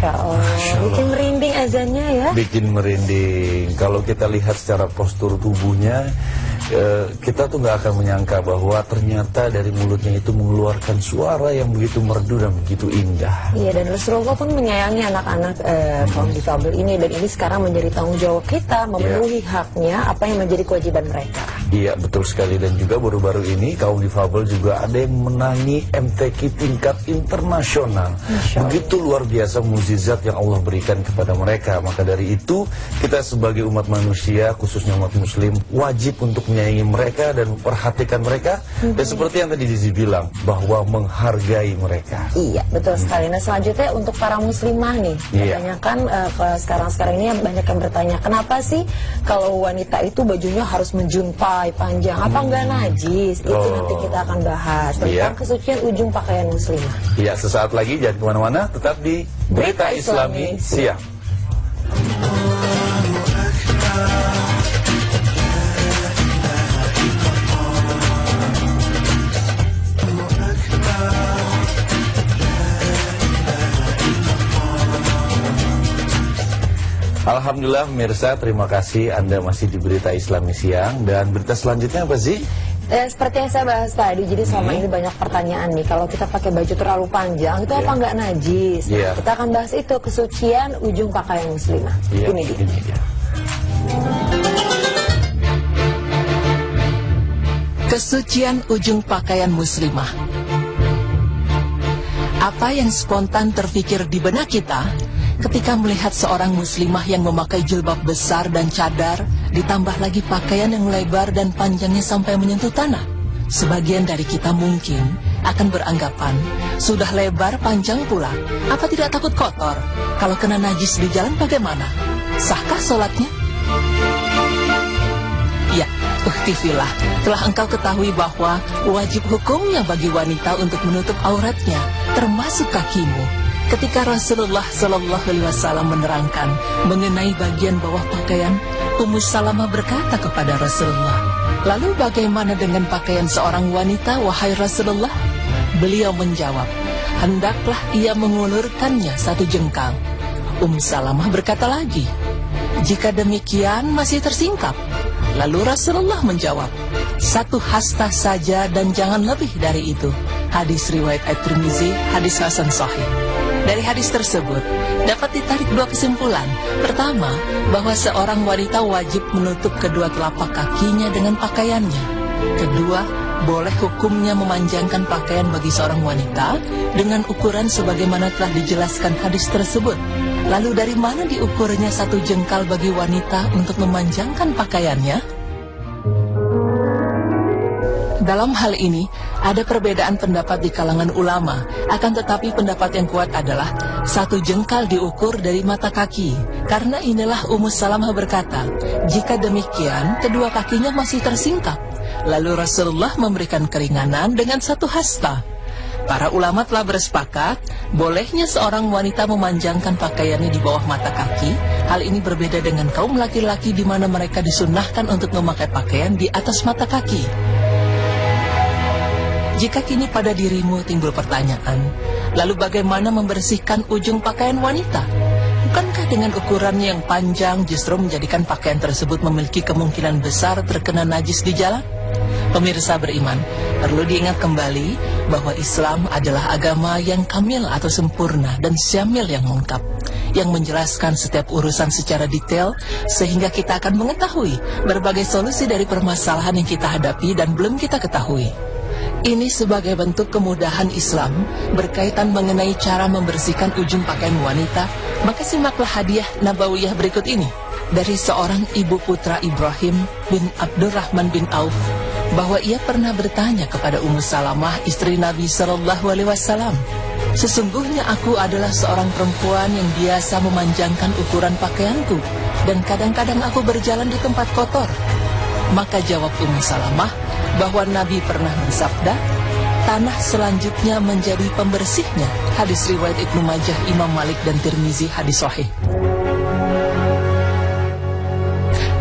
Masya Allah. Bikin merinding azannya ya. Bikin merinding. Kalau kita lihat secara postur tubuhnya, kita tuh nggak akan menyangka bahwa ternyata dari mulutnya itu mengeluarkan suara yang begitu merdu dan begitu indah. Iya, dan Rasulullah pun menyayangi anak-anak kaum difabel ini, dan ini sekarang menjadi tanggung jawab kita memenuhi haknya apa yang menjadi kewajiban mereka. Iya, betul sekali. Dan juga baru-baru ini kaum difabel juga ada yang menangi MTQ tingkat internasional. Begitu luar biasa mukjizat yang Allah berikan kepada mereka. Maka dari itu kita sebagai umat manusia, khususnya umat muslim, wajib untuk menyayangi mereka dan memperhatikan mereka. Dan seperti yang tadi Zizi bilang, bahwa menghargai mereka. Iya, betul sekali. Nah, selanjutnya untuk para muslimah nih, kebanyakan sekarang-sekarang ini banyak yang bertanya, kenapa sih kalau wanita itu bajunya harus menjuntai panjang, apa enggak najis? Itu nanti kita akan bahas tentang kesucian ujung pakaian muslimah. Iya, sesaat lagi, jangan kemana-mana, tetap di Berita Islami Siang. Alhamdulillah pemirsa, terima kasih Anda masih di Berita Islami Siang. Dan berita selanjutnya apa sih? Seperti yang saya bahas tadi, jadi selama ini banyak pertanyaan nih, kalau kita pakai baju terlalu panjang itu apa enggak najis? Kita akan bahas itu, kesucian ujung pakaian muslimah. Ini dia. Kesucian ujung pakaian muslimah. Apa yang spontan terpikir di benak kita ketika melihat seorang muslimah yang memakai jilbab besar dan cadar, ditambah lagi pakaian yang lebar dan panjangnya sampai menyentuh tanah? Sebagian dari kita mungkin akan beranggapan, sudah lebar panjang pula, apa tidak takut kotor? Kalau kena najis di jalan bagaimana? Sahkah sholatnya? Ya, ukhtifillah, telah engkau ketahui bahwa wajib hukumnya bagi wanita untuk menutup auratnya, termasuk kakimu. Ketika Rasulullah SAW menerangkan mengenai bagian bawah pakaian, Ummu Salamah berkata kepada Rasulullah, "Lalu bagaimana dengan pakaian seorang wanita, wahai Rasulullah?" Beliau menjawab, "Hendaklah ia mengulurkannya satu jengkal." Ummu Salamah berkata lagi, "Jika demikian masih tersingkap." Lalu Rasulullah menjawab, "Satu hasta saja dan jangan lebih dari itu." Hadis riwayat At-Tirmizi, hadis hasan sahih. Dari hadis tersebut dapat ditarik dua kesimpulan. Pertama, bahwa seorang wanita wajib menutup kedua telapak kakinya dengan pakaiannya. Kedua, boleh hukumnya memanjangkan pakaian bagi seorang wanita dengan ukuran sebagaimana telah dijelaskan hadis tersebut. Lalu dari mana diukurnya satu jengkal bagi wanita untuk memanjangkan pakaiannya? Dalam hal ini, ada perbedaan pendapat di kalangan ulama, akan tetapi pendapat yang kuat adalah satu jengkal diukur dari mata kaki. Karena inilah Ummu Salamah berkata, jika demikian, kedua kakinya masih tersingkap. Lalu Rasulullah memberikan keringanan dengan satu hasta. Para ulama telah bersepakat, bolehnya seorang wanita memanjangkan pakaiannya di bawah mata kaki. Hal ini berbeda dengan kaum laki-laki di mana mereka disunnahkan untuk memakai pakaian di atas mata kaki. Jika kini pada dirimu timbul pertanyaan, lalu bagaimana membersihkan ujung pakaian wanita? Bukankah dengan ukuran yang panjang justru menjadikan pakaian tersebut memiliki kemungkinan besar terkena najis di jalan? Pemirsa beriman, perlu diingat kembali bahwa Islam adalah agama yang kamil atau sempurna dan syamil yang lengkap, yang menjelaskan setiap urusan secara detail sehingga kita akan mengetahui berbagai solusi dari permasalahan yang kita hadapi dan belum kita ketahui. Ini sebagai bentuk kemudahan Islam berkaitan mengenai cara membersihkan ujung pakaian wanita. Maka simaklah hadiah nabawiyah berikut ini dari seorang ibu putra Ibrahim bin Abdurrahman bin Auf, bahwa ia pernah bertanya kepada Ummu Salamah, istri Nabi SAW, "Sesungguhnya aku adalah seorang perempuan yang biasa memanjangkan ukuran pakaianku, dan kadang-kadang aku berjalan di tempat kotor." Maka jawab Ummu Salamah bahwa Nabi pernah bersabda, "Tanah selanjutnya menjadi pembersihnya." Hadis riwayat Ibnu Majah, Imam Malik dan Tirmizi, hadis sahih.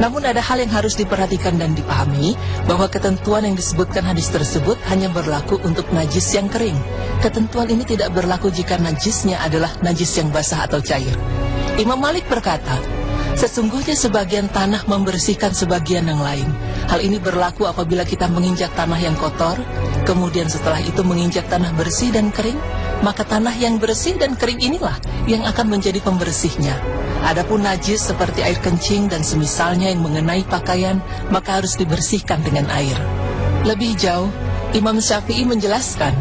Namun ada hal yang harus diperhatikan dan dipahami, bahwa ketentuan yang disebutkan hadis tersebut hanya berlaku untuk najis yang kering. Ketentuan ini tidak berlaku jika najisnya adalah najis yang basah atau cair. Imam Malik berkata, sesungguhnya sebagian tanah membersihkan sebagian yang lain. Hal ini berlaku apabila kita menginjak tanah yang kotor, kemudian setelah itu menginjak tanah bersih dan kering, maka tanah yang bersih dan kering inilah yang akan menjadi pembersihnya. Adapun najis seperti air kencing dan semisalnya yang mengenai pakaian, maka harus dibersihkan dengan air. Lebih jauh, Imam Syafi'i menjelaskan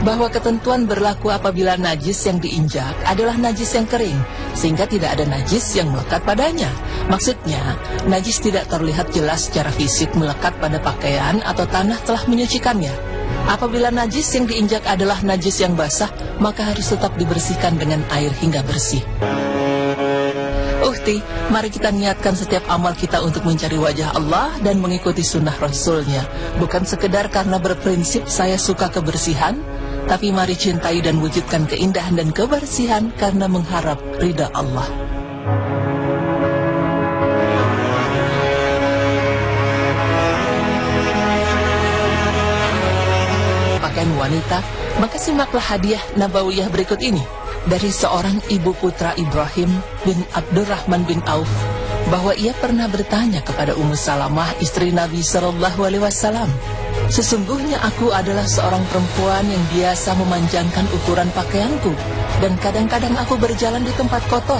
bahwa ketentuan berlaku apabila najis yang diinjak adalah najis yang kering, sehingga tidak ada najis yang melekat padanya. Maksudnya, najis tidak terlihat jelas secara fisik melekat pada pakaian atau tanah telah menyucikannya. Apabila najis yang diinjak adalah najis yang basah, maka harus tetap dibersihkan dengan air hingga bersih. Ukhti, mari kita niatkan setiap amal kita untuk mencari wajah Allah dan mengikuti sunnah Rasulnya. Bukan sekedar karena berprinsip saya suka kebersihan, tapi mari cintai dan wujudkan keindahan dan kebersihan karena mengharap ridha Allah. Pakaian wanita, maka simaklah hadiah nabawiyah berikut ini dari seorang ibu putra Ibrahim bin Abdurrahman bin Auf, bahwa ia pernah bertanya kepada Ummu Salamah, istri Nabi SAW, sesungguhnya aku adalah seorang perempuan yang biasa memanjangkan ukuran pakaianku, dan kadang-kadang aku berjalan di tempat kotor.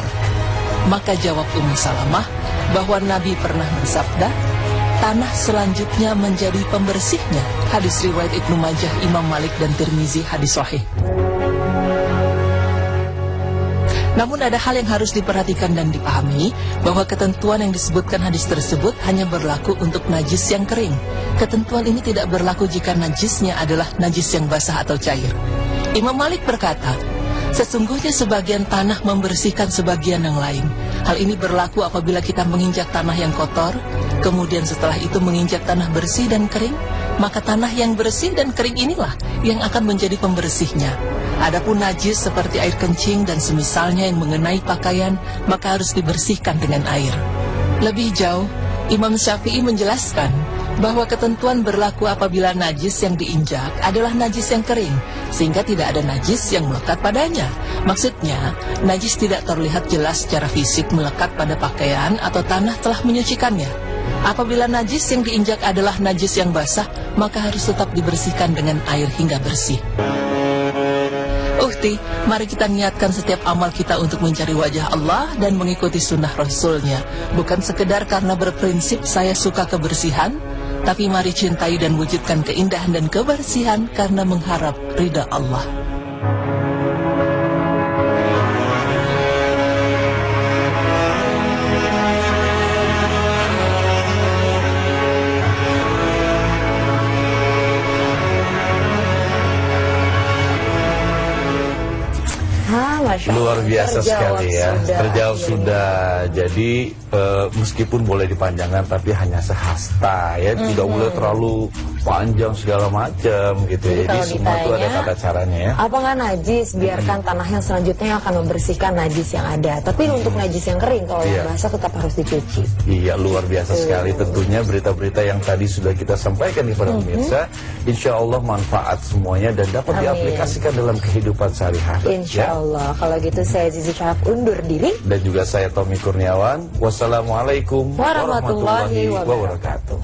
Maka jawab Ummu Salamah bahwa Nabi pernah bersabda, tanah selanjutnya menjadi pembersihnya. Hadis riwayat Ibnu Majah, Imam Malik dan Tirmizi, hadis sahih. Namun ada hal yang harus diperhatikan dan dipahami, bahwa ketentuan yang disebutkan hadis tersebut hanya berlaku untuk najis yang kering. Ketentuan ini tidak berlaku jika najisnya adalah najis yang basah atau cair. Imam Malik berkata, sesungguhnya sebagian tanah membersihkan sebagian yang lain. Hal ini berlaku apabila kita menginjak tanah yang kotor, kemudian setelah itu menginjak tanah bersih dan kering, maka tanah yang bersih dan kering inilah yang akan menjadi pembersihnya. Adapun najis seperti air kencing dan semisalnya yang mengenai pakaian, maka harus dibersihkan dengan air. Lebih jauh, Imam Syafi'i menjelaskan bahwa ketentuan berlaku apabila najis yang diinjak adalah najis yang kering, sehingga tidak ada najis yang melekat padanya. Maksudnya, najis tidak terlihat jelas secara fisik melekat pada pakaian atau tanah telah menyucikannya. Apabila najis yang diinjak adalah najis yang basah, maka harus tetap dibersihkan dengan air hingga bersih. Ukhti, mari kita niatkan setiap amal kita untuk mencari wajah Allah dan mengikuti sunnah Rasulnya. Bukan sekedar karena berprinsip saya suka kebersihan, tapi mari cintai dan wujudkan keindahan dan kebersihan karena mengharap ridha Allah. Luar biasa sekali ya. Terjawab sudah. Jadi meskipun boleh dipanjangkan tapi hanya sehasta ya, tidak boleh terlalu panjang segala macam gitu. Jadi semua itu ada tata caranya ya. Apa nggak najis? Biarkan tanah yang selanjutnya yang akan membersihkan najis yang ada. Tapi untuk najis yang kering, kalau yang basah tetap harus dicuci. Iya, luar biasa sekali. Tentunya berita-berita yang tadi sudah kita sampaikan kepada pemirsa, insya Allah manfaat semuanya dan dapat diaplikasikan dalam kehidupan sehari-hari. Insya Allah. Kalau gitu saya Zizi Syahab undur diri. Dan juga saya Tommy Kurniawan. Wassalamualaikum warahmatullahi wabarakatuh.